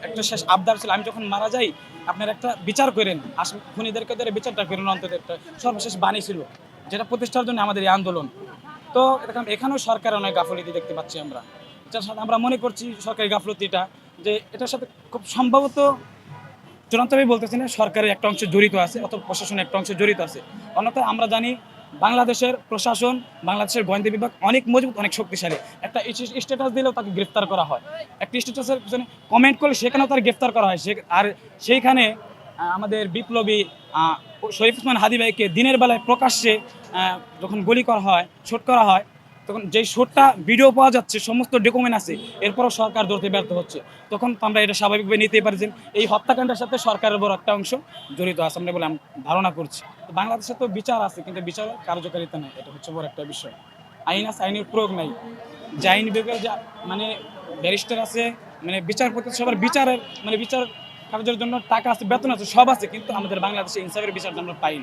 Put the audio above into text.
একটা শেষ আবদার ছিল, আমি যখন মারা যাই আপনারা একটা বিচার করেন, খুনিদেরকে ধরে বিচারটা করেন, অন্তত একটা সর্বশেষ বাণী ছিল, যেটা প্রতিষ্ঠার জন্য আমাদের এই আন্দোলন। তো এখানেও সরকারের অনেক গাফিলতি দেখতে পাচ্ছি আমরা, এটার সাথে আমরা মনে করছি সরকারি গাফিলতিটা, যে এটার সাথে খুব সম্ভবত চূড়ান্তভাবে বলতেছি না সরকারের একটা অংশ জড়িত আছে অথবা প্রশাসনের একটা অংশ জড়িত আছে। অন্যথায় আমরা জানি বাংলাদেশের প্রশাসন, বাংলাদেশের গোয়েন্দা বিভাগ অনেক মজবুত, অনেক শক্তিশালী। একটা স্ট্যাটাস দিলেও তাকে গ্রেফতার করা হয়, একটা স্ট্যাটাসের পিছনে কমেন্ট করলে সেখানেও তার গ্রেফতার করা হয়। আর সেইখানে আমাদের বিপ্লবী শরীফ ওসমান হাদী ভাইকে দিনের বেলায় প্রকাশ্যে যখন গুলি করা হয়, শুট করা হয়, তখন যেই শুটটা ভিডিও পাওয়া যাচ্ছে, সমস্ত ডকুমেন্ট আছে, এরপরও সরকার ধরতে ব্যর্থ হচ্ছে, তখন তো আমরা এটা স্বাভাবিকভাবে নিতেই পারি যে এই হত্যাকাণ্ডের সাথে সরকারের বড় একটা অংশ জড়িত আছে আমরা বলে আমি ধারণা করছি। তো বাংলাদেশে তো বিচার আছে, কিন্তু বিচারের কার্যকারিতা নেই, এটা হচ্ছে বড় একটা বিষয়। আইন আছে, আইনের প্রয়োগ নাই। যে আইন বিভাগের যে মানে ব্যারিস্টার আছে, মানে বিচারপতি, সবার বিচারের মানে বিচার কার্যের জন্য টাকা আছে, বেতন আছে, সব আছে, কিন্তু আমাদের বাংলাদেশে ইনসাফের বিচারটা আমরা পাই না।